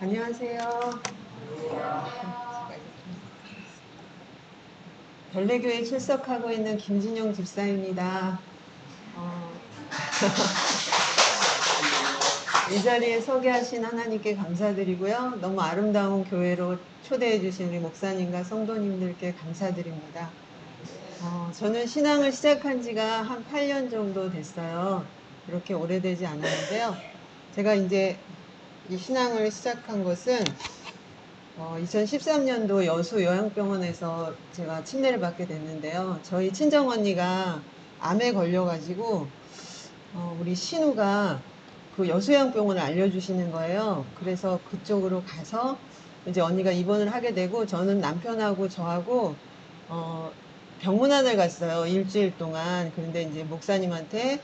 안녕하세요. 별내교에 출석하고 있는 김진용 집사입니다. 이 자리에 소개하신 하나님께 감사드리고요. 너무 아름다운 교회로 초대해 주신 우리 목사님과 성도님들께 감사드립니다. 저는 신앙을 시작한 지가 한 8년 정도 됐어요. 그렇게 오래되지 않았는데요. 제가 이제 이 신앙을 시작한 것은 2013년도 여수 요양병원에서 제가 침례를 받게 됐는데요. 저희 친정언니가 암에 걸려가지고 우리 신우가 그 여수요양병원을 알려주시는 거예요. 그래서 그쪽으로 가서 이제 언니가 입원을 하게 되고 저는 남편하고 저하고 병문안을 갔어요. 일주일 동안. 그런데 이제 목사님한테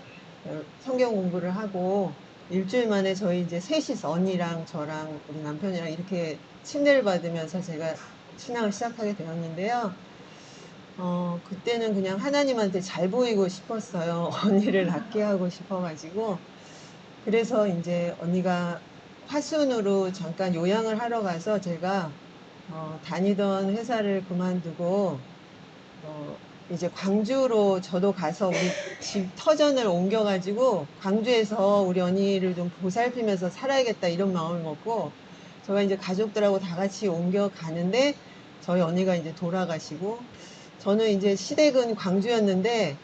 성경 공부를 하고 일주일 만에 저희 이제 셋이서 언니랑 저랑 우리 남편이랑 이렇게 침례를 받으면서 제가 신앙을 시작하게 되었는데요. 그때는 그냥 하나님한테 잘 보이고 싶었어요. 언니를 낫게 하고 싶어가지고. 그래서 이제 언니가 화순으로 잠깐 요양을 하러 가서 제가 다니던 회사를 그만두고 이제 광주로 저도 가서 우리 집 터전을 옮겨가지고 광주에서 우리 언니를 좀 보살피면서 살아야겠다 이런 마음을 먹고 저가 이제 가족들하고 다 같이 옮겨가는데 저희 언니가 이제 돌아가시고 저는 이제 시댁은 광주였는데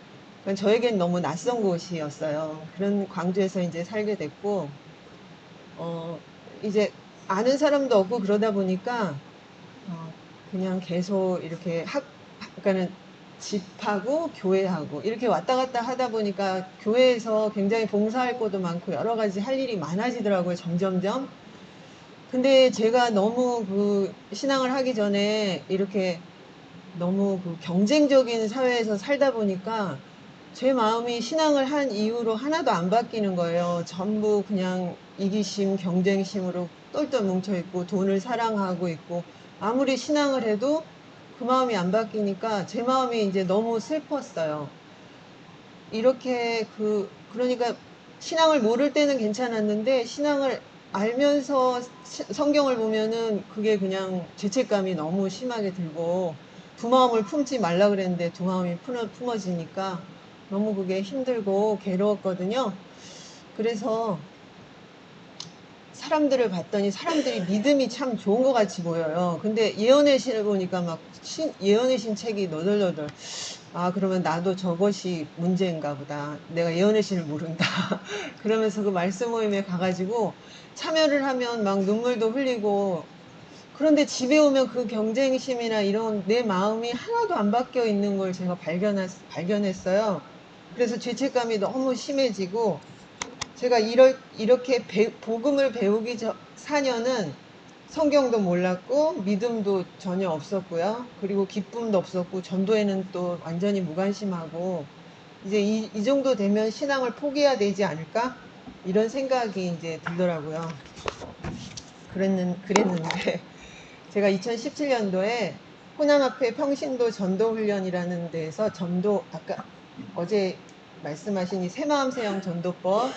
저에겐 너무 낯선 곳이었어요. 그런 광주에서 이제 살게 됐고 이제 아는 사람도 없고 그러다 보니까 그냥 계속 이렇게 그러니까는 집하고 교회하고 이렇게 왔다 갔다 하다 보니까 교회에서 굉장히 봉사할 것도 많고 여러 가지 할 일이 많아지더라고요, 점점점. 근데 제가 너무 그 신앙을 하기 전에 이렇게 너무 그 경쟁적인 사회에서 살다 보니까 제 마음이 신앙을 한 이후로 하나도 안 바뀌는 거예요. 전부 그냥 이기심, 경쟁심으로 똘똘 뭉쳐있고 돈을 사랑하고 있고 아무리 신앙을 해도 그 마음이 안 바뀌니까 제 마음이 이제 너무 슬펐어요. 이렇게 그러니까 신앙을 모를 때는 괜찮았는데 신앙을 알면서 성경을 보면은 그게 그냥 죄책감이 너무 심하게 들고 두 마음을 품지 말라 그랬는데 두 마음이 품어지니까 너무 그게 힘들고 괴로웠거든요. 그래서 사람들을 봤더니 사람들이 믿음이 참 좋은 것 같이 보여요. 근데 예언의 신을 보니까 막 예언의 신 책이 너덜너덜. 아, 그러면 나도 저것이 문제인가 보다. 내가 예언의 신을 모른다. 그러면서 그 말씀 모임에 가가지고 참여를 하면 막 눈물도 흘리고 그런데 집에 오면 그 경쟁심이나 이런 내 마음이 하나도 안 바뀌어 있는 걸 제가 발견했어요. 그래서 죄책감이 너무 심해지고 제가 이렇게 복음을 배우기 전 4년은 성경도 몰랐고 믿음도 전혀 없었고요. 그리고 기쁨도 없었고 전도에는 또 완전히 무관심하고 이제 이 정도 되면 신앙을 포기해야 되지 않을까? 이런 생각이 이제 들더라고요. 그랬는데 제가 2017년도에 호남 앞에 평신도 전도훈련이라는 데에서 아까 어제 말씀하신 이 새마음 새영 전도법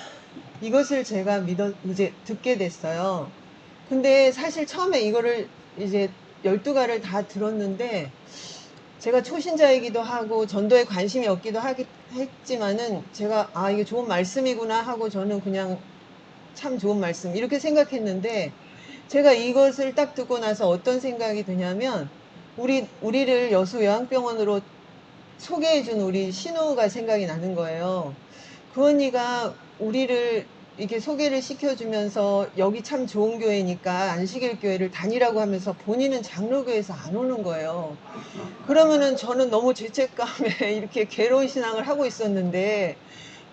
이것을 제가 이제 듣게 됐어요. 근데 사실 처음에 이거를 이제 12가를 다 들었는데 제가 초신자이기도 하고 전도에 관심이 없기도 했지만은 제가 이게 좋은 말씀이구나 하고 저는 그냥 참 좋은 말씀 이렇게 생각했는데 제가 이것을 딱 듣고 나서 어떤 생각이 드냐면 우리를 여수 요양병원으로 소개해준 우리 신우가 생각이 나는 거예요. 그 언니가 우리를 이렇게 소개를 시켜주면서 여기 참 좋은 교회니까 안식일 교회를 다니라고 하면서 본인은 장로교에서 안 오는 거예요. 그러면은 저는 너무 죄책감에 이렇게 괴로운 신앙을 하고 있었는데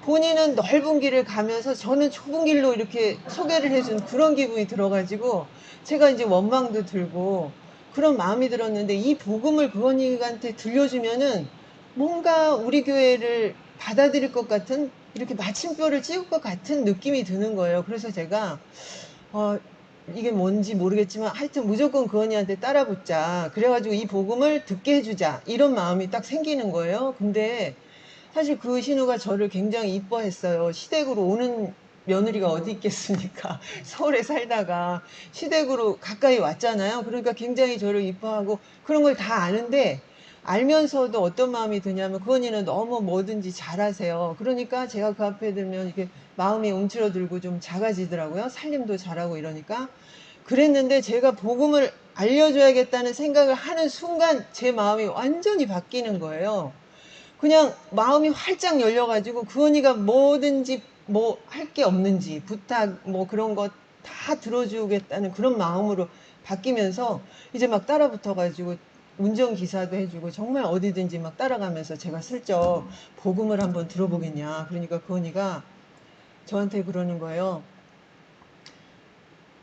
본인은 넓은 길을 가면서 저는 좁은 길로 이렇게 소개를 해준 그런 기분이 들어가지고 제가 이제 원망도 들고 그런 마음이 들었는데 이 복음을 그 언니한테 들려주면은 뭔가 우리 교회를 받아들일 것 같은 이렇게 마침표를 찍을 것 같은 느낌이 드는 거예요. 그래서 제가 이게 뭔지 모르겠지만 하여튼 무조건 그 언니한테 따라 붙자. 그래가지고 이 복음을 듣게 해주자. 이런 마음이 딱 생기는 거예요. 근데 사실 그 신우가 저를 굉장히 이뻐했어요. 시댁으로 오는 며느리가 어디 있겠습니까? 서울에 살다가 시댁으로 가까이 왔잖아요. 그러니까 굉장히 저를 이뻐하고 그런 걸 다 아는데 알면서도 어떤 마음이 드냐면 그 언니는 너무 뭐든지 잘하세요. 그러니까 제가 그 앞에 들면 이렇게 마음이 움츠러들고 좀 작아지더라고요. 살림도 잘하고 이러니까. 그랬는데 제가 복음을 알려줘야겠다는 생각을 하는 순간 제 마음이 완전히 바뀌는 거예요. 그냥 마음이 활짝 열려가지고 그 언니가 뭐든지 뭐 할 게 없는지 부탁 뭐 그런 거 다 들어주겠다는 그런 마음으로 바뀌면서 이제 막 따라 붙어가지고 운전기사도 해주고 정말 어디든지 막 따라가면서 제가 슬쩍 복음을 한번 들어보겠냐. 그러니까 그 언니가 저한테 그러는 거예요.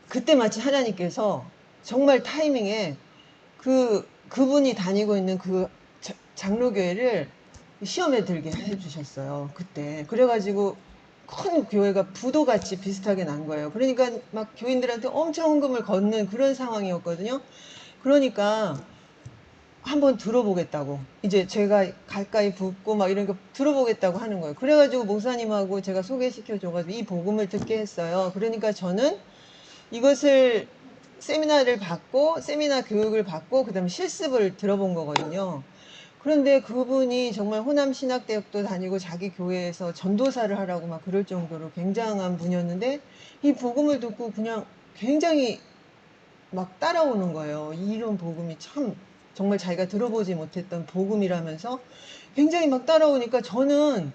그때 마치 하나님께서 정말 타이밍에 그분이 다니고 있는 그 장로교회를 시험에 들게 해주셨어요. 그때. 그래가지고 큰 교회가 부도같이 비슷하게 난 거예요. 그러니까 막 교인들한테 엄청 헌금을 걷는 그런 상황이었거든요. 그러니까 한번 들어보겠다고. 이제 제가 가까이 붙고 막 이런 거 들어보겠다고 하는 거예요. 그래가지고 목사님하고 제가 소개시켜줘가지고 이 복음을 듣게 했어요. 그러니까 저는 이것을 세미나를 받고 세미나 교육을 받고 그다음에 실습을 들어본 거거든요. 그런데 그분이 정말 호남신학대학도 다니고 자기 교회에서 전도사를 하라고 막 그럴 정도로 굉장한 분이었는데 이 복음을 듣고 그냥 굉장히 막 따라오는 거예요. 이런 복음이 참 정말 자기가 들어보지 못했던 복음이라면서 굉장히 막 따라오니까 저는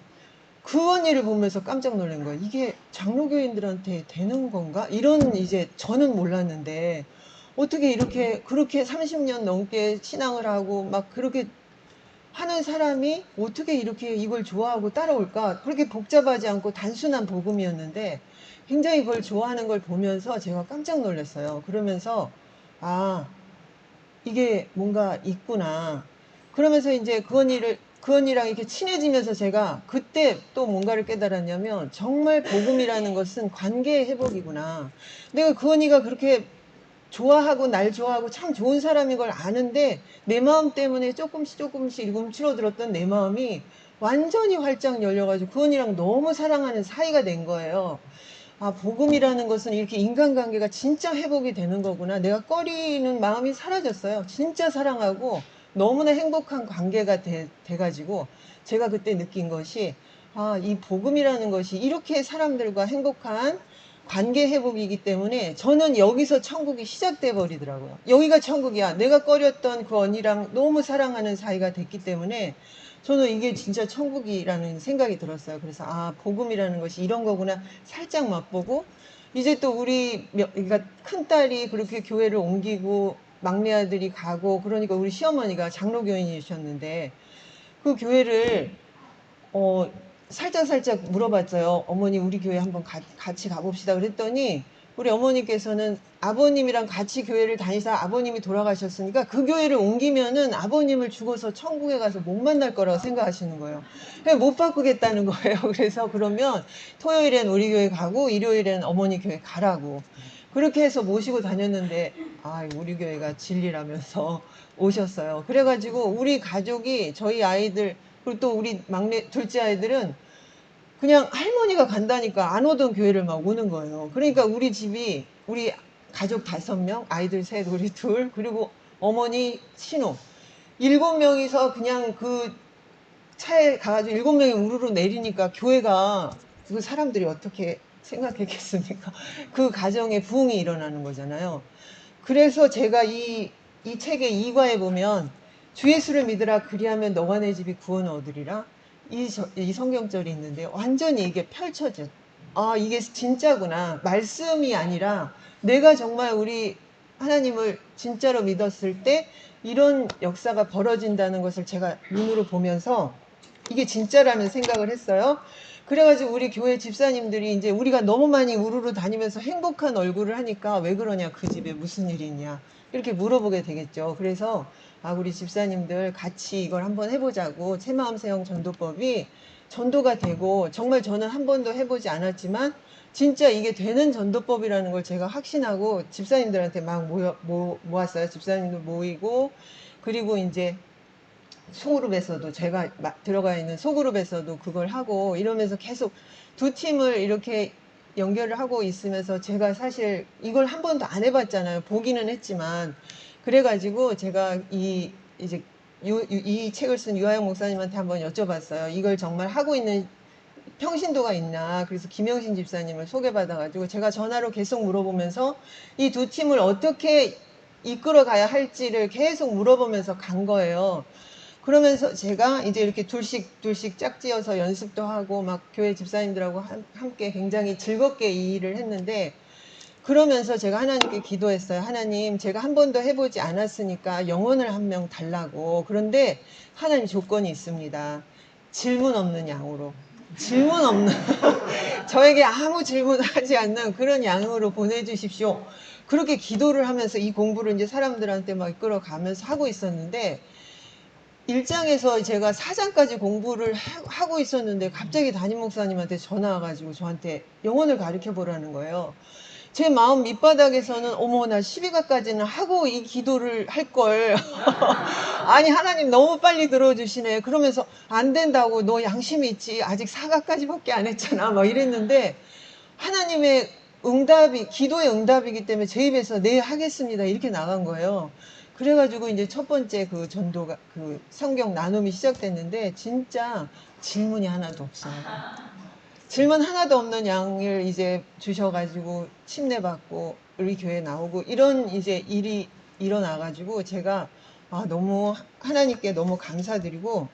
그 언니를 보면서 깜짝 놀란 거예요. 이게 장로교인들한테 되는 건가? 이런 이제 저는 몰랐는데 어떻게 이렇게 그렇게 30년 넘게 신앙을 하고 막 그렇게 하는 사람이 어떻게 이렇게 이걸 좋아하고 따라올까? 그렇게 복잡하지 않고 단순한 복음이었는데 굉장히 그걸 좋아하는 걸 보면서 제가 깜짝 놀랐어요. 그러면서 아, 이게 뭔가 있구나. 그러면서 이제 그 언니랑 이렇게 친해지면서 제가 그때 또 뭔가를 깨달았냐면 정말 복음이라는 것은 관계 회복이구나. 내가 그 언니가 그렇게 좋아하고 날 좋아하고 참 좋은 사람인 걸 아는데 내 마음 때문에 조금씩 움츠러들었던 내 마음이 완전히 활짝 열려가지고 그 언니랑 너무 사랑하는 사이가 된 거예요. 아, 복음이라는 것은 이렇게 인간관계가 진짜 회복이 되는 거구나. 내가 꺼리는 마음이 사라졌어요. 진짜 사랑하고 너무나 행복한 관계가 돼가지고 제가 그때 느낀 것이 아, 이 복음이라는 것이 이렇게 사람들과 행복한 관계 회복이기 때문에 저는 여기서 천국이 시작돼 버리더라고요. 여기가 천국이야. 내가 꺼렸던 그 언니랑 너무 사랑하는 사이가 됐기 때문에 저는 이게 진짜 천국이라는 생각이 들었어요. 그래서 아, 복음이라는 것이 이런 거구나 살짝 맛보고 이제 또 그러니까 큰 딸이 그렇게 교회를 옮기고 막내 아들이 가고 그러니까 우리 시어머니가 장로교인이셨는데 그 교회를 어, 살짝 물어봤어요. 어머니, 우리 교회 한번 같이 가봅시다. 그랬더니, 우리 어머니께서는 아버님이랑 같이 교회를 다니사 아버님이 돌아가셨으니까 그 교회를 옮기면은 아버님을 죽어서 천국에 가서 못 만날 거라고 생각하시는 거예요. 그래서 못 바꾸겠다는 거예요. 그래서 그러면 토요일엔 우리 교회 가고 일요일엔 어머니 교회 가라고. 그렇게 해서 모시고 다녔는데, 아, 우리 교회가 진리라면서 오셨어요. 그래가지고 우리 가족이 저희 아이들 그리고 또 우리 막내 둘째 아이들은 그냥 할머니가 간다니까 안 오던 교회를 막 오는 거예요. 그러니까 우리 집이 우리 가족 5명, 아이들 셋, 우리 둘, 그리고 어머니, 신우 7명이서 그냥 그 차에 가가지고 7명이 우르르 내리니까 교회가 그 사람들이 어떻게 생각했겠습니까? 그 가정에 부흥이 일어나는 거잖아요. 그래서 제가 이 책의 2과에 보면 주 예수를 믿으라 그리하면 너와 내 집이 구원 얻으리라 이 성경절이 있는데 완전히 이게 펼쳐져. 아, 이게 진짜구나. 말씀이 아니라 내가 정말 우리 하나님을 진짜로 믿었을 때 이런 역사가 벌어진다는 것을 제가 눈으로 보면서 이게 진짜라는 생각을 했어요. 그래가지고 우리 교회 집사님들이 이제 우리가 너무 많이 우르르 다니면서 행복한 얼굴을 하니까 왜 그러냐, 그 집에 무슨 일이 있냐 이렇게 물어보게 되겠죠. 그래서 아, 우리 집사님들 같이 이걸 한번 해보자고 새마음 새형 전도법이 전도가 되고 정말 저는 한 번도 해보지 않았지만 진짜 이게 되는 전도법이라는 걸 제가 확신하고 집사님들한테 막 모았어요. 집사님들 모이고 그리고 이제 소그룹에서도 제가 들어가 있는 소그룹에서도 그걸 하고 이러면서 계속 두 팀을 이렇게 연결을 하고 있으면서 제가 사실 이걸 한 번도 안 해봤잖아요. 보기는 했지만. 그래가지고 제가 이제 이 책을 쓴 유하영 목사님한테 한번 여쭤봤어요. 이걸 정말 하고 있는 평신도가 있나. 그래서 김영신 집사님을 소개받아가지고 제가 전화로 계속 물어보면서 이 두 팀을 어떻게 이끌어 가야 할지를 계속 물어보면서 간 거예요. 그러면서 제가 이제 이렇게 둘씩 짝지어서 연습도 하고 막 교회 집사님들하고 함께 굉장히 즐겁게 이 일을 했는데, 그러면서 제가 하나님께 기도했어요. 하나님, 제가 한 번도 해보지 않았으니까 영혼을 한 명 달라고. 그런데 하나님 조건이 있습니다. 질문 없는 양으로. 질문 없는 저에게 아무 질문하지 않는 그런 양으로 보내주십시오. 그렇게 기도를 하면서 이 공부를 이제 사람들한테 막 이끌어 가면서 하고 있었는데, 1장에서 제가 4장까지 공부를 하고 있었는데 갑자기 담임 목사님한테 전화 와가지고 저한테 영혼을 가르쳐 보라는 거예요. 제 마음 밑바닥에서는 어머, 나 12가까지는 하고 이 기도를 할 걸. 아니, 하나님 너무 빨리 들어주시네. 그러면서 안 된다고, 너 양심이 있지, 아직 4가까지밖에 안 했잖아, 막 이랬는데, 하나님의 응답이, 기도의 응답이기 때문에 제 입에서 네, 하겠습니다, 이렇게 나간 거예요. 그래가지고 이제 첫 번째 그 전도가, 그 성경 나눔이 시작됐는데 진짜 질문이 하나도 없어요. 질문 하나도 없는 양을 이제 주셔가지고 침례받고 우리 교회 나오고 이런 이제 일이 일어나가지고 제가 너무 하나님께 너무 감사드리고,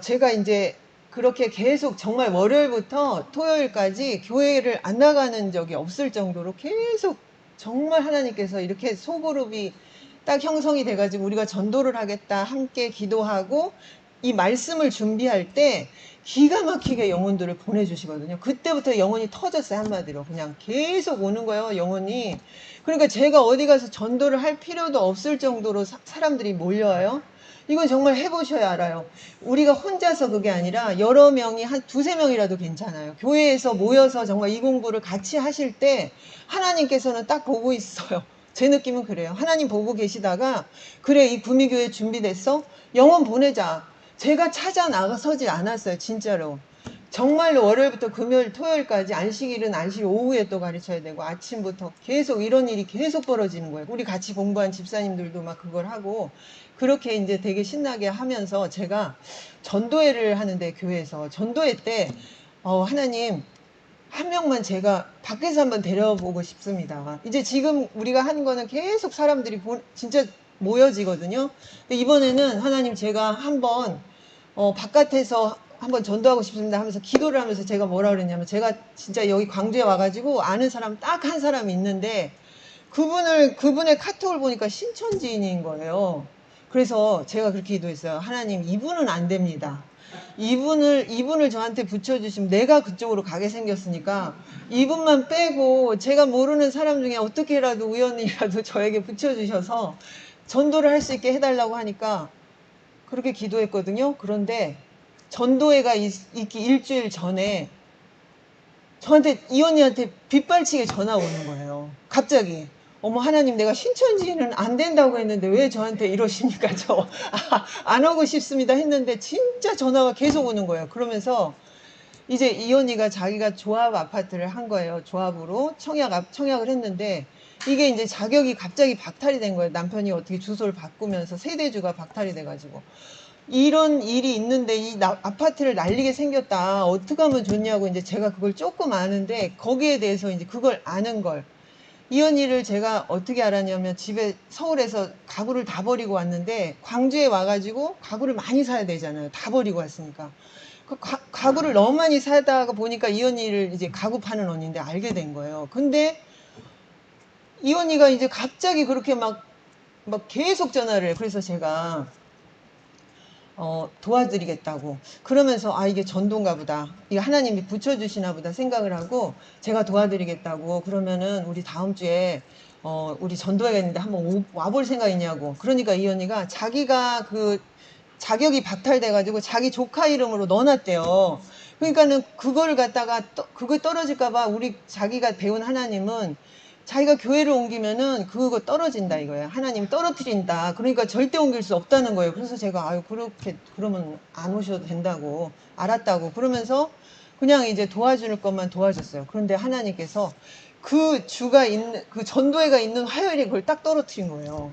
제가 이제 그렇게 계속 정말 월요일부터 토요일까지 교회를 안 나가는 적이 없을 정도로 계속 정말 하나님께서 이렇게 소그룹이 딱 형성이 돼가지고 우리가 전도를 하겠다, 함께 기도하고 이 말씀을 준비할 때 기가 막히게 영혼들을 보내주시거든요. 그때부터 영혼이 터졌어요. 한마디로 그냥 계속 오는 거예요, 영혼이. 그러니까 제가 어디 가서 전도를 할 필요도 없을 정도로 사람들이 몰려와요. 이건 정말 해보셔야 알아요. 우리가 혼자서 그게 아니라 여러 명이 한 두세 명이라도 괜찮아요. 교회에서 모여서 정말 이 공부를 같이 하실 때 하나님께서는 딱 보고 있어요. 제 느낌은 그래요. 하나님 보고 계시다가 그래, 이 구미교회 준비됐어? 영혼 보내자. 제가 찾아 나서지 않았어요. 진짜로. 정말로 월요일부터 금요일 토요일까지 안식일은 안식 오후에 또 가르쳐야 되고 아침부터 계속 이런 일이 계속 벌어지는 거예요. 우리 같이 공부한 집사님들도 막 그걸 하고 그렇게 이제 되게 신나게 하면서 제가 전도회를 하는데, 교회에서 전도회 때 하나님, 한 명만 제가 밖에서 한번 데려보고 싶습니다. 이제 지금 우리가 하는 거는 계속 사람들이 진짜 모여지거든요. 근데 이번에는 하나님, 제가 한번 바깥에서 한번 전도하고 싶습니다 하면서 기도를 하면서 제가 뭐라 그랬냐면, 제가 진짜 여기 광주에 와가지고 아는 사람 딱 한 사람이 있는데 그분의 카톡을 보니까 신천 지인인 거예요. 그래서 제가 그렇게 기도했어요. 하나님, 이분은 안 됩니다. 이분을 저한테 붙여주시면 내가 그쪽으로 가게 생겼으니까 이분만 빼고 제가 모르는 사람 중에 어떻게라도 우연이라도 저에게 붙여주셔서 전도를 할 수 있게 해달라고 하니까 그렇게 기도했거든요. 그런데 전도회가 있기 일주일 전에 저한테, 이 언니한테 빗발치게 전화 오는 거예요. 갑자기. 어머, 하나님, 내가 신천지는 안 된다고 했는데 왜 저한테 이러십니까? 안 오고 싶습니다 했는데 진짜 전화가 계속 오는 거예요. 그러면서 이제 이 언니가 자기가 조합 아파트를 한 거예요. 조합으로 청약을 했는데 이게 이제 자격이 갑자기 박탈이 된 거예요. 남편이 어떻게 주소를 바꾸면서 세대주가 박탈이 돼가지고. 이런 일이 있는데 이 아파트를 날리게 생겼다. 어떻게 하면 좋냐고 이제 제가 그걸 조금 아는데, 거기에 대해서 이제 그걸 아는 걸, 이 언니를 제가 어떻게 알았냐면, 집에 서울에서 가구를 다 버리고 왔는데 광주에 와가지고 가구를 많이 사야 되잖아요. 다 버리고 왔으니까. 가구를 너무 많이 사다가 보니까 이 언니를 이제 가구 파는 언니인데 알게 된 거예요. 근데 이 언니가 이제 갑자기 그렇게 막 계속 전화를 해요. 그래서 제가 도와드리겠다고. 그러면서 이게 전도인가 보다, 이게 하나님이 붙여주시나 보다 생각을 하고 제가 도와드리겠다고. 그러면은 우리 다음 주에 우리 전도회가 있는데 한번 와볼 생각 있냐고. 그러니까 이 언니가 자기가 그 자격이 박탈돼가지고 자기 조카 이름으로 넣어놨대요. 그러니까는 그걸 갖다가 그거 떨어질까봐 자기가 배운 하나님은 자기가 교회를 옮기면은 그거 떨어진다 이거야. 하나님 떨어뜨린다. 그러니까 절대 옮길 수 없다는 거예요. 그래서 제가 그러면 안 오셔도 된다고, 알았다고. 그러면서 그냥 이제 도와줄 것만 도와줬어요. 그런데 하나님께서 그 주가 있는, 그 전도회가 있는 화요일에 그걸 딱 떨어뜨린 거예요.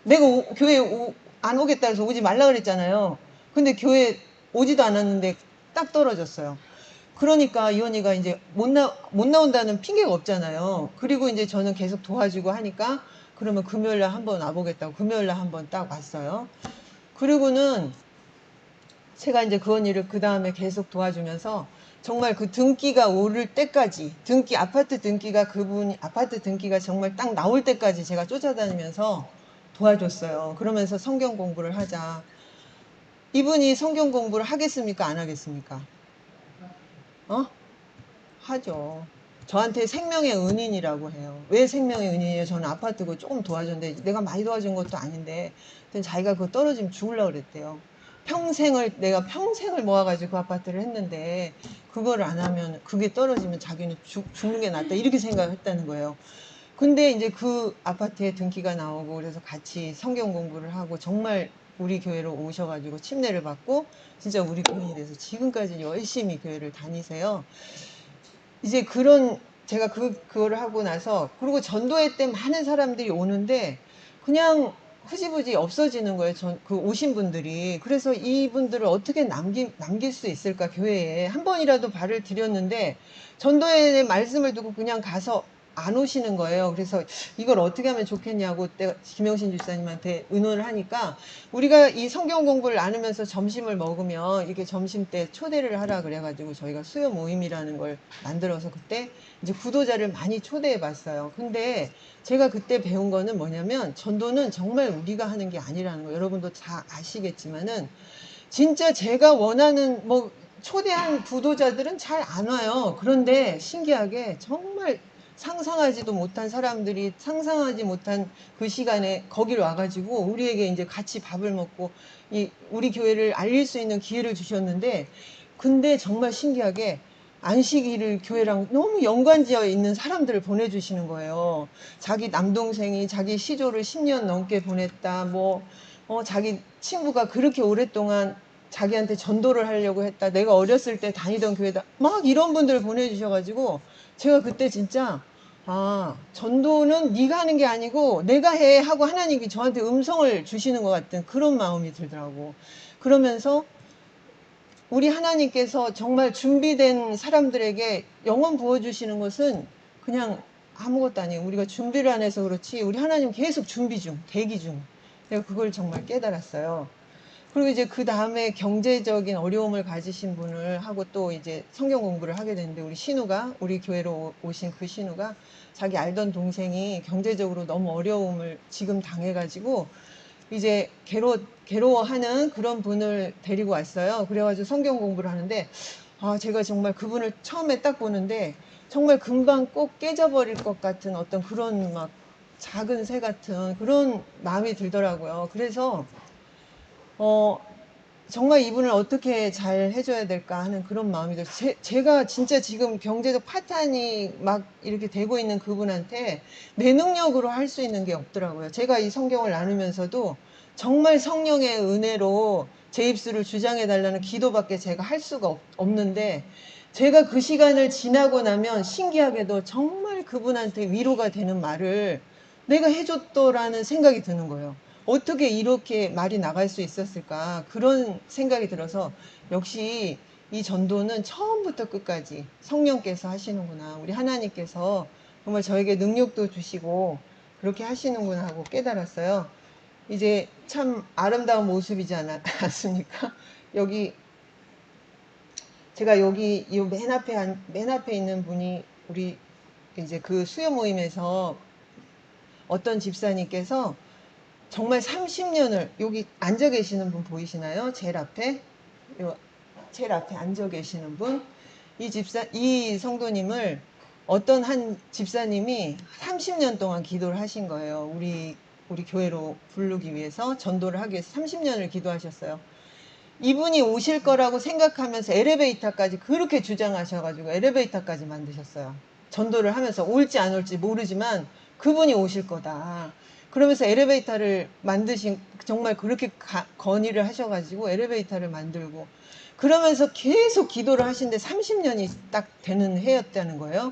내가 교회 안 오겠다 해서 오지 말라 그랬잖아요. 근데 교회 오지도 않았는데 딱 떨어졌어요. 그러니까 이 언니가 이제 못 나온다는 핑계가 없잖아요. 그리고 이제 저는 계속 도와주고 하니까 그러면 금요일날 한번 와보겠다고 금요일날 한번 딱 왔어요. 그리고는 제가 이제 그 언니를 그 다음에 계속 도와주면서 정말 그 등기가 오를 때까지 아파트 등기가 정말 딱 나올 때까지 제가 쫓아다니면서 도와줬어요. 그러면서 성경 공부를 하자. 이분이 성경 공부를 하겠습니까? 안 하겠습니까? 하죠. 저한테 생명의 은인이라고 해요. 왜 생명의 은인이에요? 저는 아파트고 조금 도와줬는데 내가 많이 도와준 것도 아닌데 자기가 그거 떨어지면 죽으려고 그랬대요. 내가 평생을 모아가지고 그 아파트를 했는데 그거를 안 하면 그게 떨어지면 자기는 죽는 게 낫다 이렇게 생각을 했다는 거예요. 근데 이제 그 아파트에 등기가 나오고 그래서 같이 성경 공부를 하고 정말 우리 교회로 오셔가지고 침례를 받고 진짜 우리 교인이 돼서 지금까지 열심히 교회를 다니세요. 이제 제가 그거를 하고 나서, 그리고 전도회 때 많은 사람들이 오는데, 그냥 흐지부지 없어지는 거예요. 그 오신 분들이. 그래서 이분들을 어떻게 남길 수 있을까, 교회에. 한 번이라도 발을 들였는데, 전도회 말씀을 두고 그냥 가서 안 오시는 거예요. 그래서 이걸 어떻게 하면 좋겠냐고 내가 김영신 집사님한테 의논을 하니까, 우리가 이 성경 공부를 나누면서 점심을 먹으면 이렇게 점심 때 초대를 하라 그래가지고 저희가 수요 모임이라는 걸 만들어서 그때 이제 구도자를 많이 초대해 봤어요. 근데 제가 그때 배운 거는 뭐냐면, 전도는 정말 우리가 하는 게 아니라는 거. 여러분도 다 아시겠지만은 진짜 제가 원하는 초대한 구도자들은 잘 안 와요. 그런데 신기하게 정말 상상하지도 못한 사람들이 상상하지 못한 그 시간에 거기를 와가지고 우리에게 이제 같이 밥을 먹고 우리 교회를 알릴 수 있는 기회를 주셨는데, 근데 정말 신기하게 안식일을 교회랑 너무 연관지어 있는 사람들을 보내주시는 거예요. 자기 남동생이 자기 시조를 10년 넘게 보냈다. 자기 친구가 그렇게 오랫동안 자기한테 전도를 하려고 했다. 내가 어렸을 때 다니던 교회다. 막 이런 분들을 보내주셔가지고 제가 그때 진짜 전도는 네가 하는 게 아니고 내가 해 하고 하나님이 저한테 음성을 주시는 것 같은 그런 마음이 들더라고. 그러면서 우리 하나님께서 정말 준비된 사람들에게 영원 부어주시는 것은 그냥 아무것도 아니에요. 우리가 준비를 안 해서 그렇지 우리 하나님 계속 준비 중, 대기 중. 내가 그걸 정말 깨달았어요. 그리고 이제 그 다음에 경제적인 어려움을 가지신 분을 하고 또 이제 성경 공부를 하게 됐는데, 우리 교회로 오신 그 신우가 자기 알던 동생이 경제적으로 너무 어려움을 지금 당해가지고 이제 괴로워하는 그런 분을 데리고 왔어요. 그래가지고 성경 공부를 하는데, 제가 정말 그분을 처음에 딱 보는데 정말 금방 꼭 깨져버릴 것 같은 어떤 그런 막 작은 새 같은 그런 마음이 들더라고요. 그래서 정말 이분을 어떻게 잘 해줘야 될까 하는 그런 마음이 들어요. 제가 진짜 지금 경제적 파탄이 막 이렇게 되고 있는 그분한테 내 능력으로 할 수 있는 게 없더라고요. 제가 이 성경을 나누면서도 정말 성령의 은혜로 제 입술을 주장해 달라는 기도밖에 제가 할 수가 없는데, 제가 그 시간을 지나고 나면 신기하게도 정말 그분한테 위로가 되는 말을 내가 해줬더라는 생각이 드는 거예요. 어떻게 이렇게 말이 나갈 수 있었을까, 그런 생각이 들어서 역시 이 전도는 처음부터 끝까지 성령께서 하시는구나, 우리 하나님께서 정말 저에게 능력도 주시고 그렇게 하시는구나 하고 깨달았어요. 이제 참 아름다운 모습이지 않습니까? 여기 제가 여기 이 맨 앞에 있는 분이 우리 이제 그 수요 모임에서 어떤 집사님께서 정말 30년을 여기 앉아 계시는 분 보이시나요? 제일 앞에 앉아 계시는 분, 이 성도님을 어떤 한 집사님이 30년 동안 기도를 하신 거예요. 우리 교회로 부르기 위해서, 전도를 하기 위해서 30년을 기도하셨어요. 이분이 오실 거라고 생각하면서 엘리베이터까지 그렇게 주장하셔가지고 엘리베이터까지 만드셨어요. 전도를 하면서 올지 안 올지 모르지만 그분이 오실 거다. 그러면서 엘리베이터를 정말 그렇게 건의를 하셔가지고 엘리베이터를 만들고, 그러면서 계속 기도를 하시는데 30년이 딱 되는 해였다는 거예요.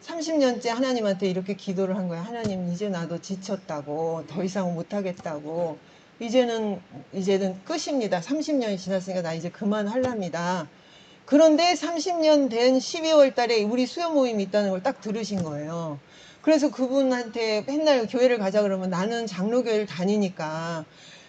30년째 하나님한테 이렇게 기도를 한 거예요. 하나님, 이제 나도 지쳤다고, 더 이상 못하겠다고, 이제는 끝입니다. 30년이 지났으니까 나 이제 그만할랍니다. 그런데 30년 된 12월 달에 우리 수요 모임이 있다는 걸 딱 들으신 거예요. 그래서 그분한테 맨날 교회를 가자 그러면 나는 장로교회를 다니니까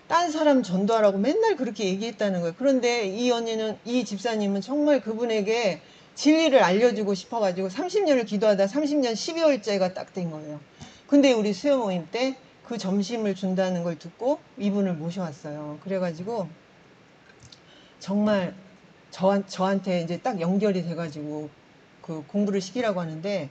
딴 사람 전도하라고 맨날 그렇게 얘기했다는 거예요. 그런데 이 집사님은 정말 그분에게 진리를 알려주고 싶어가지고 30년을 기도하다 30년 12월째가 딱 된 거예요. 근데 우리 수요 모임 때 그 점심을 준다는 걸 듣고 이분을 모셔왔어요. 그래가지고 정말 저한테 이제 딱 연결이 돼가지고 그 공부를 시키라고 하는데,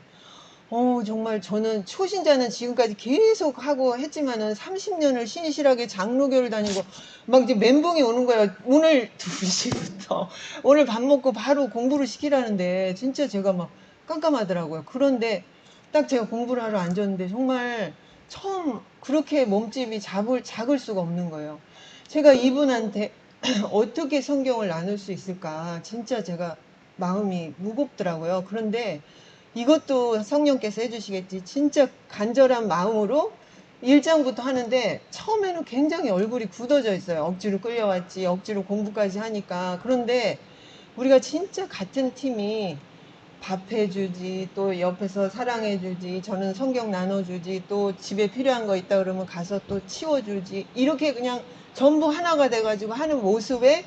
정말 저는 초신자는 지금까지 계속 하고 했지만은 30년을 신실하게 장로교를 다니고 막 이제 멘붕이 오는 거예요. 오늘 2시부터 오늘 밥 먹고 바로 공부를 시키라는데 진짜 제가 막 깜깜하더라고요. 그런데 딱 제가 공부를 하러 앉았는데 정말 처음 그렇게 몸집이 작을 수가 없는 거예요. 제가 이분한테 어떻게 성경을 나눌 수 있을까 진짜 제가 마음이 무겁더라고요. 그런데 이것도 성령께서 해주시겠지. 진짜 간절한 마음으로 1장부터 하는데 처음에는 굉장히 얼굴이 굳어져 있어요. 억지로 끌려왔지, 억지로 공부까지 하니까. 그런데 우리가 진짜 같은 팀이 밥 해주지, 또 옆에서 사랑해주지, 저는 성경 나눠주지, 또 집에 필요한 거 있다 그러면 가서 또 치워주지, 이렇게 그냥 전부 하나가 돼가지고 하는 모습에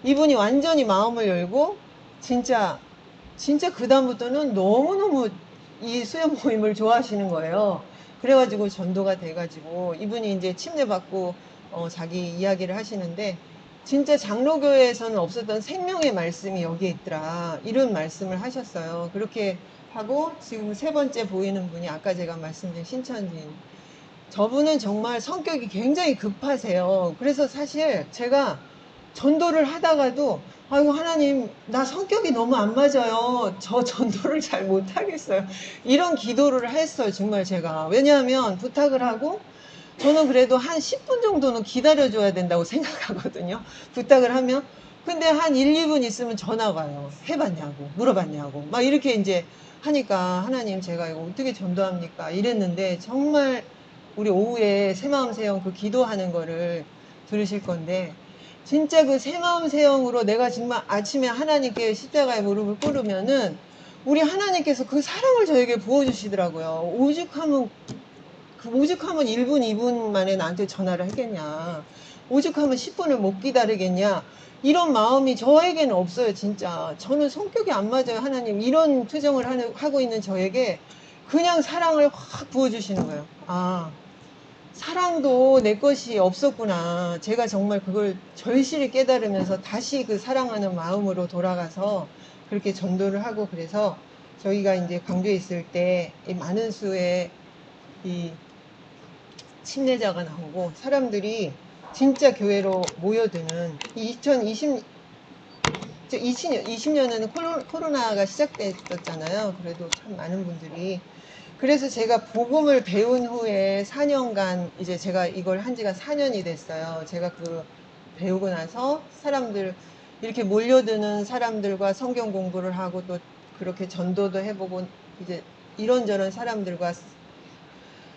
이분이 완전히 마음을 열고 진짜 그다음부터는 너무너무 이 수영 모임을 좋아하시는 거예요. 그래가지고 전도가 돼가지고 이분이 이제 침례받고 자기 이야기를 하시는데 진짜 장로교회에서는 없었던 생명의 말씀이 여기에 있더라. 이런 말씀을 하셨어요. 그렇게 하고 지금 세 번째 보이는 분이 아까 제가 말씀드린 신천진. 저분은 정말 성격이 굉장히 급하세요. 그래서 사실 제가 전도를 하다가도 아이고 하나님 나 성격이 너무 안 맞아요. 저 전도를 잘 못하겠어요. 이런 기도를 했어요. 정말 제가. 왜냐하면 부탁을 하고 저는 그래도 한 10분 정도는 기다려줘야 된다고 생각하거든요. 부탁을 하면. 근데 한 1, 2분 있으면 전화가 와요. 해봤냐고, 물어봤냐고. 막 이렇게 이제 하니까 하나님 제가 이거 어떻게 전도합니까? 이랬는데 정말 우리 오후에 새마음 새영 그 기도하는 거를 들으실 건데 진짜 그 새마음 새영으로 내가 정말 아침에 하나님께 십자가에 무릎을 꿇으면은 우리 하나님께서 그 사랑을 저에게 부어주시더라고요. 오죽하면 1분, 2분 만에 나한테 전화를 하겠냐. 오죽하면 10분을 못 기다리겠냐. 이런 마음이 저에게는 없어요, 진짜. 저는 성격이 안 맞아요, 하나님. 이런 투정을 하고 있는 저에게 그냥 사랑을 확 부어주시는 거예요. 아, 사랑도 내 것이 없었구나. 제가 정말 그걸 절실히 깨달으면서 다시 그 사랑하는 마음으로 돌아가서 그렇게 전도를 하고 그래서 저희가 이제 광주에 있을 때 이 많은 수의 이 침례자가 나오고 사람들이 진짜 교회로 모여드는 2020년에는 코로나가 시작됐었잖아요. 그래도 참 많은 분들이 그래서 제가 복음을 배운 후에 4년간 이제 제가 이걸 한 지가 4년이 됐어요. 제가 그 배우고 나서 사람들 이렇게 몰려드는 사람들과 성경 공부를 하고 또 그렇게 전도도 해보고 이제 이런저런 사람들과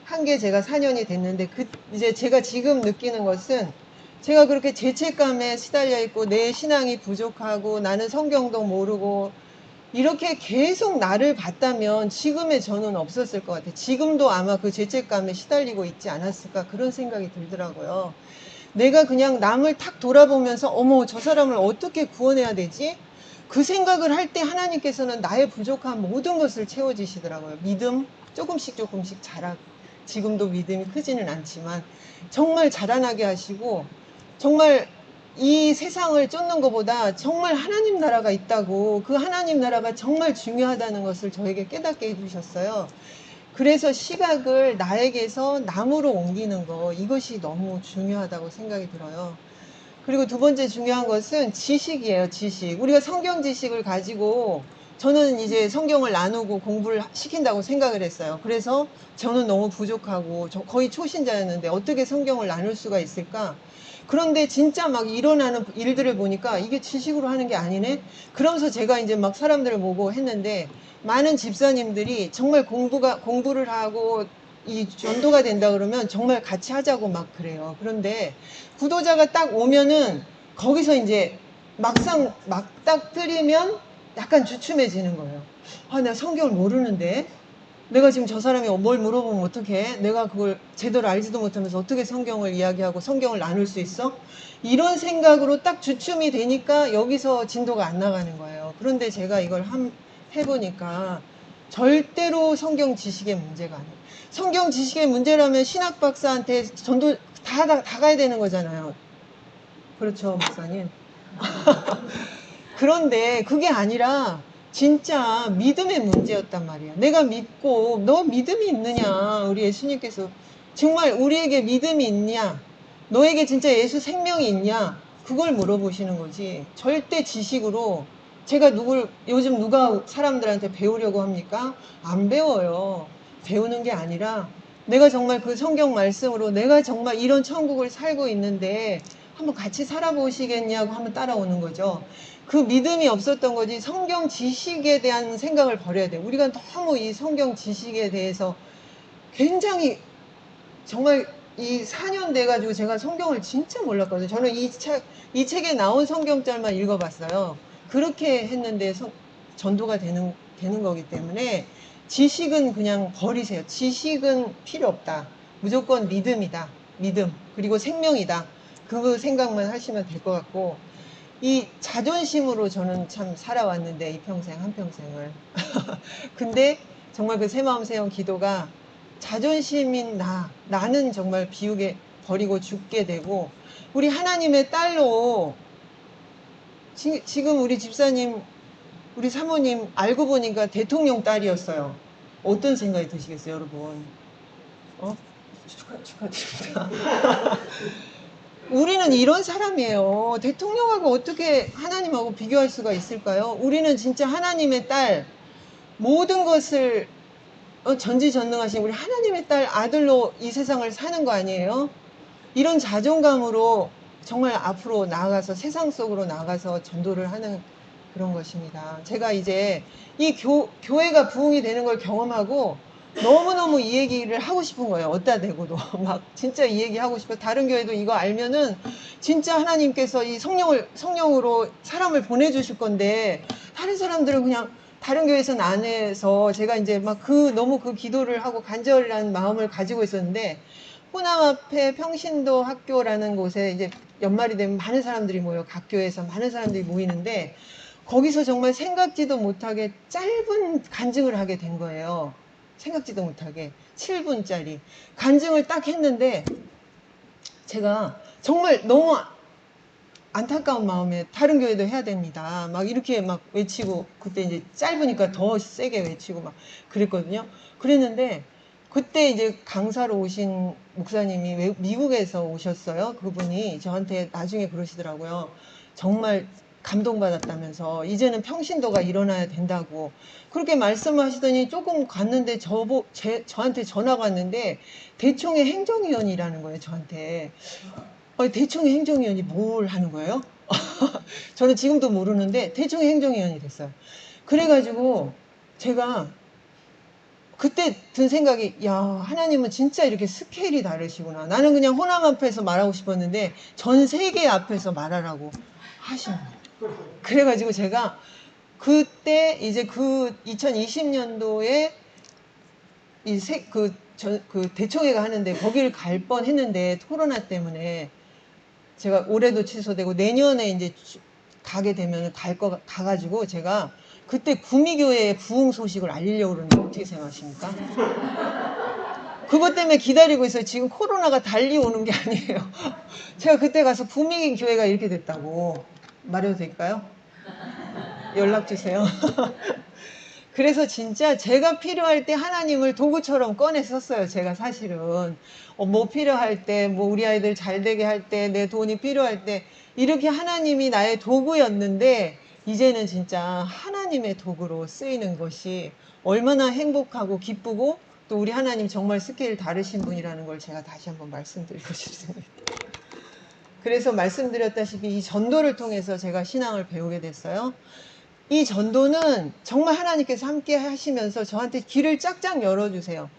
한 게 제가 4년이 됐는데 이제 제가 지금 느끼는 것은 제가 그렇게 죄책감에 시달려 있고 내 신앙이 부족하고 나는 성경도 모르고 이렇게 계속 나를 봤다면 지금의 저는 없었을 것 같아요. 지금도 아마 그 죄책감에 시달리고 있지 않았을까 그런 생각이 들더라고요. 내가 그냥 남을 탁 돌아보면서 어머 저 사람을 어떻게 구원해야 되지? 그 생각을 할 때 하나님께서는 나의 부족한 모든 것을 채워주시더라고요. 믿음 조금씩 자라 지금도 믿음이 크지는 않지만 정말 자라나게 하시고 정말 이 세상을 쫓는 것보다 정말 하나님 나라가 있다고 그 하나님 나라가 정말 중요하다는 것을 저에게 깨닫게 해주셨어요. 그래서 시각을 나에게서 남으로 옮기는 거 이것이 너무 중요하다고 생각이 들어요. 그리고 두 번째 중요한 것은 지식이에요. 지식. 우리가 성경 지식을 가지고 저는 이제 성경을 나누고 공부를 시킨다고 생각을 했어요. 그래서 저는 너무 부족하고 거의 초신자였는데 어떻게 성경을 나눌 수가 있을까? 그런데 진짜 막 일어나는 일들을 보니까 이게 지식으로 하는 게 아니네. 그러면서 제가 이제 막 사람들을 보고 했는데 많은 집사님들이 정말 공부를 하고 이 전도가 된다 그러면 정말 같이 하자고 막 그래요. 그런데 구도자가 딱 오면은 거기서 이제 막상 막 딱 뜨리면 약간 주춤해지는 거예요. 아, 내가 성경을 모르는데 내가 지금 저 사람이 뭘 물어보면 어떡해? 내가 그걸 제대로 알지도 못하면서 어떻게 성경을 이야기하고 성경을 나눌 수 있어? 이런 생각으로 딱 주춤이 되니까 여기서 진도가 안 나가는 거예요. 그런데 제가 이걸 해보니까 절대로 성경 지식의 문제가 아니에요. 성경 지식의 문제라면 신학 박사한테 전도 다 가야 되는 거잖아요. 그렇죠, 목사님. 그런데 그게 아니라 진짜 믿음의 문제였단 말이야. 내가 믿고 너 믿음이 있느냐? 우리 예수님께서 정말 우리에게 믿음이 있냐? 너에게 진짜 예수 생명이 있냐? 그걸 물어보시는 거지. 절대 지식으로 제가 요즘 누가 사람들한테 배우려고 합니까? 안 배워요. 배우는 게 아니라 내가 정말 그 성경 말씀으로 내가 정말 이런 천국을 살고 있는데 한번 같이 살아보시겠냐고 한번 따라오는 거죠. 그 믿음이 없었던 거지 성경 지식에 대한 생각을 버려야 돼요. 우리가 너무 이 성경 지식에 대해서 굉장히 정말 이 4년 돼가지고 제가 성경을 진짜 몰랐거든요. 저는 이 책에 나온 성경절만 읽어봤어요. 그렇게 했는데 전도가 되는 거기 때문에 지식은 그냥 버리세요. 지식은 필요 없다. 무조건 믿음이다. 믿음. 그리고 생명이다. 그 생각만 하시면 될 것 같고 이 자존심으로 저는 참 살아왔는데 이 평생 한평생을 근데 정말 그 새마음 새영 기도가 자존심인 나는 정말 비우게 버리고 죽게 되고 우리 하나님의 딸로 지금 우리 집사님 우리 사모님 알고 보니까 대통령 딸이었어요. 어떤 생각이 드시겠어요, 여러분? 축하드립니다. 우리는 이런 사람이에요. 대통령하고 어떻게 하나님하고 비교할 수가 있을까요? 우리는 진짜 하나님의 딸, 모든 것을 전지전능하신 우리 하나님의 딸 아들로 이 세상을 사는 거 아니에요? 이런 자존감으로 정말 앞으로 나아가서 세상 속으로 나가서 전도를 하는 그런 것입니다. 제가 이제 이 교회가 부흥이 되는 걸 경험하고 너무너무 이 얘기를 하고 싶은 거예요. 어디다 대고도 막 진짜 이 얘기 하고 싶어요. 다른 교회도 이거 알면은 진짜 하나님께서 이 성령으로 사람을 보내주실 건데 다른 사람들은 그냥 다른 교회에서는 안 해서 제가 이제 막 너무 그 기도를 하고 간절한 마음을 가지고 있었는데 호남 앞에 평신도 학교라는 곳에 이제 연말이 되면 많은 사람들이 모여 각 교회에서 많은 사람들이 모이는데 거기서 정말 생각지도 못하게 짧은 간증을 하게 된 거예요. 생각지도 못하게 7분짜리 간증을 딱 했는데 제가 정말 너무 안타까운 마음에 다른 교회도 해야 됩니다. 막 이렇게 막 외치고 그때 이제 짧으니까 더 세게 외치고 막 그랬거든요. 그랬는데 그때 이제 강사로 오신 목사님이 미국에서 오셨어요. 그분이 저한테 나중에 그러시더라고요. 정말 감동받았다면서 이제는 평신도가 일어나야 된다고 그렇게 말씀하시더니 조금 갔는데 저한테 전화가 왔는데 대총회 행정위원이라는 거예요. 저한테. 대총회 행정위원이 뭘 하는 거예요? 저는 지금도 모르는데 대총회 행정위원이 됐어요. 그래가지고 제가 그때 든 생각이 야 하나님은 진짜 이렇게 스케일이 다르시구나. 나는 그냥 호남 앞에서 말하고 싶었는데 전 세계 앞에서 말하라고 하시는 거예요. 그래가지고 제가 그때 이제 그 2020년도에 그 대총회가 하는데 거기를 갈 뻔 했는데 코로나 때문에 제가 올해도 취소되고 내년에 이제 가게 되면 가가지고 제가 그때 구미교회의 부흥 소식을 알리려고 그러는데 어떻게 생각하십니까? 그것 때문에 기다리고 있어요. 지금 코로나가 달려오는 게 아니에요. 제가 그때 가서 구미교회가 이렇게 됐다고 말해도 될까요? 연락 주세요. 그래서 진짜 제가 필요할 때 하나님을 도구처럼 꺼내 썼어요. 제가 사실은 뭐 필요할 때, 뭐 우리 아이들 잘 되게 할 때, 내 돈이 필요할 때 이렇게 하나님이 나의 도구였는데 이제는 진짜 하나님의 도구로 쓰이는 것이 얼마나 행복하고 기쁘고 또 우리 하나님 정말 스케일 다르신 분이라는 걸 제가 다시 한번 말씀드리고 싶습니다. 그래서 말씀드렸다시피 이 전도를 통해서 제가 신앙을 배우게 됐어요. 이 전도는 정말 하나님께서 함께 하시면서 저한테 길을 쫙쫙 열어주세요.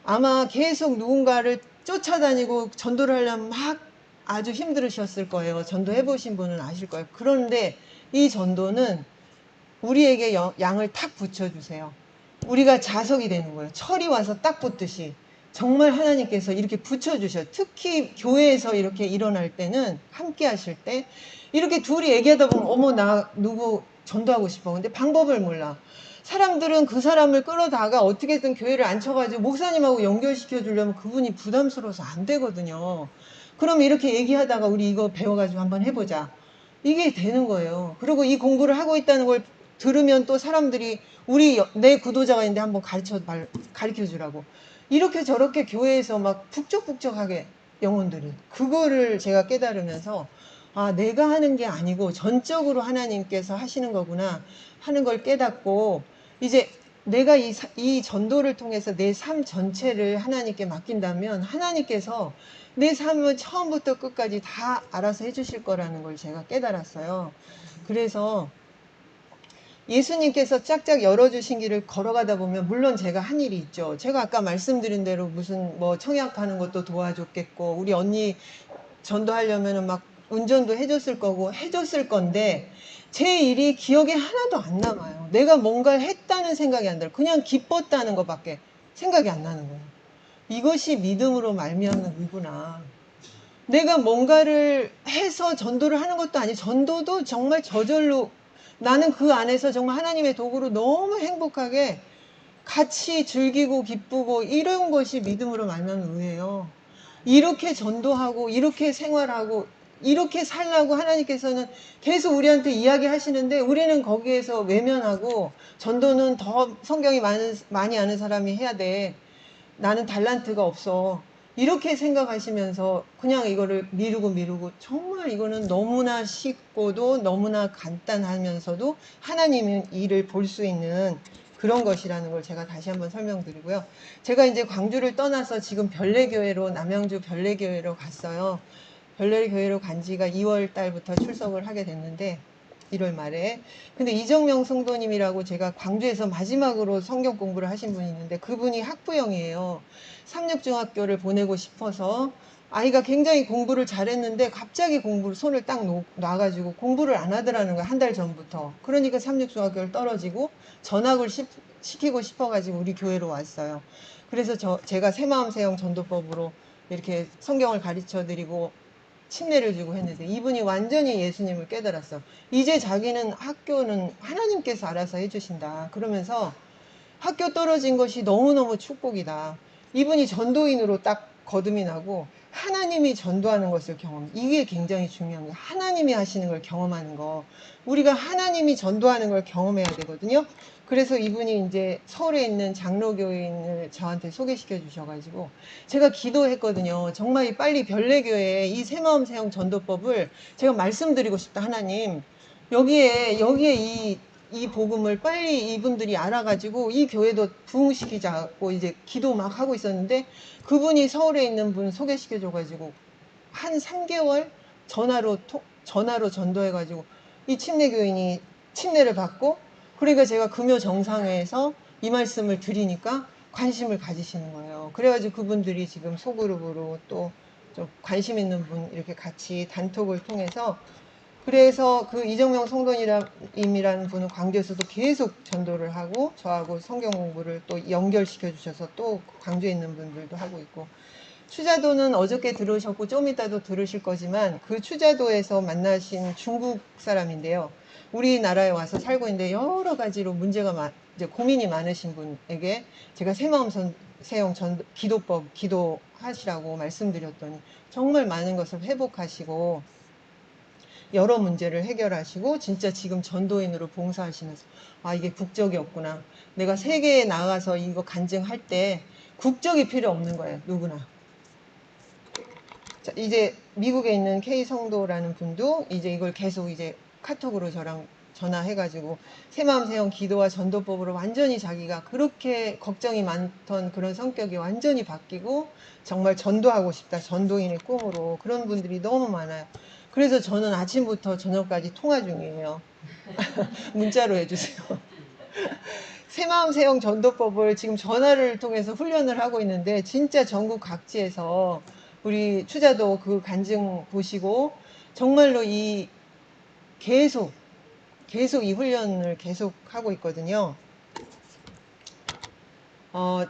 아마 계속 누군가를 쫓아다니고 전도를 하려면 막 아주 힘들으셨을 거예요. 전도해 보신 분은 아실 거예요. 그런데 이 전도는 우리에게 양을 탁 붙여주세요. 우리가 자석이 되는 거예요. 철이 와서 딱 붙듯이. 정말 하나님께서 이렇게 붙여주셔요. 특히 교회에서 이렇게 일어날 때는, 함께 하실 때, 이렇게 둘이 얘기하다 보면, 어머, 나 누구 전도하고 싶어. 근데 방법을 몰라. 사람들은 그 사람을 끌어다가 어떻게든 교회를 앉혀가지고 목사님하고 연결시켜 주려면 그분이 부담스러워서 안 되거든요. 그럼 이렇게 얘기하다가 우리 이거 배워가지고 한번 해보자. 이게 되는 거예요. 그리고 이 공부를 하고 있다는 걸 들으면 또 사람들이 내 구도자가 있는데 한번 가르쳐 주라고. 이렇게 저렇게 교회에서 막 북적북적하게 영혼들이. 그거를 제가 깨달으면서, 아, 내가 하는 게 아니고 전적으로 하나님께서 하시는 거구나 하는 걸 깨닫고, 이제 내가 이 전도를 통해서 내 삶 전체를 하나님께 맡긴다면 하나님께서 내 삶을 처음부터 끝까지 다 알아서 해주실 거라는 걸 제가 깨달았어요. 그래서 예수님께서 짝짝 열어주신 길을 걸어가다 보면 물론 제가 한 일이 있죠. 제가 아까 말씀드린 대로 무슨 뭐 청약하는 것도 도와줬겠고, 우리 언니 전도하려면은 막 운전도 해줬을 거고 해줬을 건데, 제 일이 기억에 하나도 안 남아요. 내가 뭔가를 했다는 생각이 안 들어요. 그냥 기뻤다는 것밖에 생각이 안 나는 거예요. 이것이 믿음으로 말미암는 의구나. 내가 뭔가를 해서 전도를 하는 것도 아니고, 전도도 정말 저절로 나는 그 안에서 정말 하나님의 도구로 너무 행복하게 같이 즐기고 기쁘고, 이런 것이 믿음으로 말미암는 의예요. 이렇게 전도하고 이렇게 생활하고 이렇게 살라고 하나님께서는 계속 우리한테 이야기하시는데, 우리는 거기에서 외면하고, 전도는 더 성경이 많이 아는 사람이 해야 돼, 나는 달란트가 없어, 이렇게 생각하시면서 그냥 이거를 미루고, 정말 이거는 너무나 쉽고도 너무나 간단하면서도 하나님의 일을 볼 수 있는 그런 것이라는 걸 제가 다시 한번 설명드리고요. 제가 이제 광주를 떠나서 지금 별내교회로, 남양주 별내교회로 갔어요. 별내교회로 간 지가 2월 달부터 출석을 하게 됐는데, 1월 말에. 근데 이정명 성도님이라고, 제가 광주에서 마지막으로 성경 공부를 하신 분이 있는데, 그분이 학부형이에요. 삼육중학교를 보내고 싶어서, 아이가 굉장히 공부를 잘했는데 갑자기 공부를 손을 딱 놔가지고 공부를 안 하더라는 거야, 한 달 전부터. 그러니까 삼육중학교를 떨어지고 전학을 시키고 싶어가지고 우리 교회로 왔어요. 그래서 제가 새마음 새영 전도법으로 이렇게 성경을 가르쳐 드리고 침례를 주고 했는데, 이분이 완전히 예수님을 깨달았어. 이제 자기는 학교는 하나님께서 알아서 해주신다 그러면서, 학교 떨어진 것이 너무너무 축복이다. 이분이 전도인으로 딱 거듭이 나고 하나님이 전도하는 것을 이게 굉장히 중요한 거예요. 하나님이 하시는 걸 경험하는 거. 우리가 하나님이 전도하는 걸 경험해야 되거든요. 그래서 이분이 이제 서울에 있는 장로교인을 저한테 소개시켜 주셔가지고 제가 기도했거든요. 정말 빨리 별내교회에 이 새마음 새영 전도법을 제가 말씀드리고 싶다. 하나님, 여기에 이 복음을 빨리 이분들이 알아가지고 이 교회도 부흥시키자고 이제 기도 막 하고 있었는데, 그분이 서울에 있는 분 소개시켜줘가지고 한 3개월 전화로 전도해가지고 이 침례교인이 침례를 받고, 그러니까 제가 금요 정상회에서 이 말씀을 드리니까 관심을 가지시는 거예요. 그래가지고 그분들이 지금 소그룹으로 또 좀 관심 있는 분 이렇게 같이 단톡을 통해서, 그래서 그 이정명 성도님이라는 분은 광주에서도 계속 전도를 하고 저하고 성경 공부를 또 연결시켜 주셔서 또 광주에 있는 분들도 하고 있고, 추자도는 어저께 들으셨고 좀 이따도 들으실 거지만, 그 추자도에서 만나신 중국 사람인데요. 우리나라에 와서 살고 있는데 여러 가지로 이제 고민이 많으신 분에게 제가 새마음 새영 기도법 기도하시라고 말씀드렸더니 정말 많은 것을 회복하시고 여러 문제를 해결하시고 진짜 지금 전도인으로 봉사하시면서, 아, 이게 국적이 없구나. 내가 세계에 나가서 이거 간증할 때 국적이 필요 없는 거예요. 누구나. 자, 이제 미국에 있는 K 성도라는 분도 이제 이걸 계속 이제 카톡으로 저랑 전화해가지고 새마음 새영 기도와 전도법으로 완전히 자기가 그렇게 걱정이 많던 그런 성격이 완전히 바뀌고 정말 전도하고 싶다, 전도인의 꿈으로 그런 분들이 너무 많아요. 그래서 저는 아침부터 저녁까지 통화 중이에요. 문자로 해주세요. 새마음 새영 전도법을 지금 전화를 통해서 훈련을 하고 있는데 진짜 전국 각지에서 우리 추자도 그 간증 보시고 정말로 이 계속 이 훈련을 계속 하고 있거든요.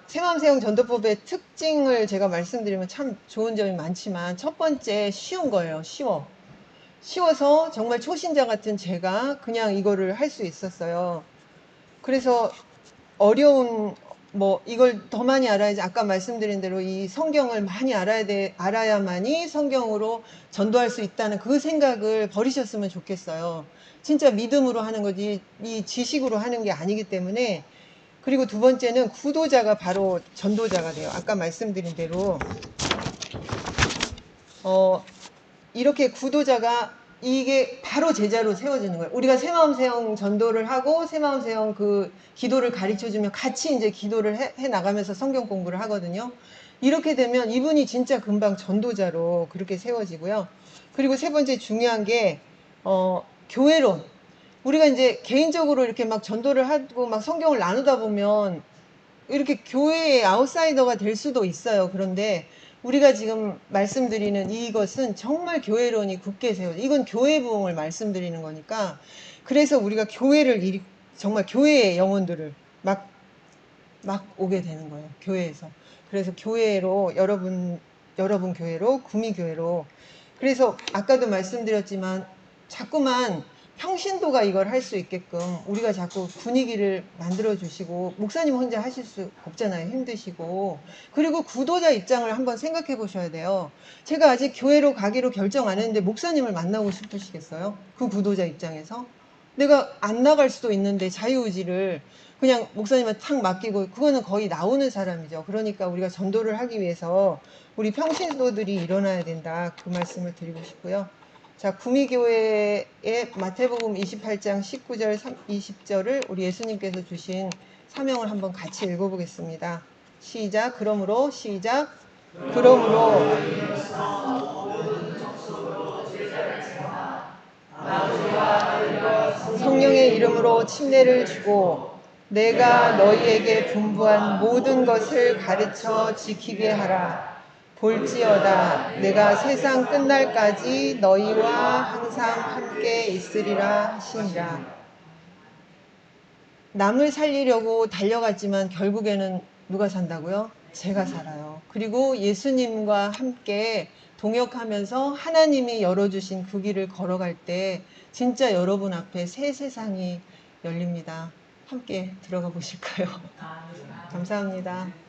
새마음 새영 전도법의 특징을 제가 말씀드리면 참 좋은 점이 많지만 첫 번째 쉬운 거예요. 쉬워서 정말 초신자 같은 제가 그냥 이거를 할 수 있었어요. 그래서 어려운 이걸 더 많이 알아야지, 아까 말씀드린 대로 이 성경을 많이 알아야만이 성경으로 전도할 수 있다는 그 생각을 버리셨으면 좋겠어요. 진짜 믿음으로 하는 거지 이 지식으로 하는 게 아니기 때문에. 그리고 두 번째는 구도자가 바로 전도자가 돼요. 아까 말씀드린 대로 이렇게 구도자가 이게 바로 제자로 세워지는 거예요. 우리가 새마음 새영 전도를 하고 새마음 새영 그 기도를 가르쳐 주면 같이 이제 기도를 해 나가면서 성경 공부를 하거든요. 이렇게 되면 이분이 진짜 금방 전도자로 그렇게 세워지고요. 그리고 세 번째 중요한 게 교회론. 우리가 이제 개인적으로 이렇게 막 전도를 하고 막 성경을 나누다 보면 이렇게 교회의 아웃사이더가 될 수도 있어요. 그런데 우리가 지금 말씀드리는 이것은 정말 교회론이 굳게 세워져. 이건 교회 부흥을 말씀드리는 거니까. 그래서 우리가 교회를 정말 교회의 영혼들을 막 오게 되는 거예요. 교회에서. 그래서 교회로 여러분 교회로 구미 교회로. 그래서 아까도 말씀드렸지만 자꾸만 평신도가 이걸 할 수 있게끔 우리가 자꾸 분위기를 만들어 주시고, 목사님 혼자 하실 수 없잖아요. 힘드시고. 그리고 구도자 입장을 한번 생각해 보셔야 돼요. 제가 아직 교회로 가기로 결정 안 했는데 목사님을 만나고 싶으시겠어요? 그 구도자 입장에서? 내가 안 나갈 수도 있는데 자유의지를 그냥 목사님한테 탁 맡기고, 그거는 거의 나오는 사람이죠. 그러니까 우리가 전도를 하기 위해서 우리 평신도들이 일어나야 된다, 그 말씀을 드리고 싶고요. 자, 구미교회의 마태복음 28장 19절 20절을 우리 예수님께서 주신 사명을 한번 같이 읽어보겠습니다. 시작. 그러므로 성령의 이름으로 침례를 주고 내가 너희에게 분부한 모든 것을 가르쳐 지키게 하라. 볼지어다 내가 세상 끝날까지 너희와 항상 함께 있으리라 하시니라. 남을 살리려고 달려갔지만 결국에는 누가 산다고요? 제가 살아요. 그리고 예수님과 함께 동역하면서 하나님이 열어주신 그 길을 걸어갈 때 진짜 여러분 앞에 새 세상이 열립니다. 함께 들어가 보실까요? 감사합니다.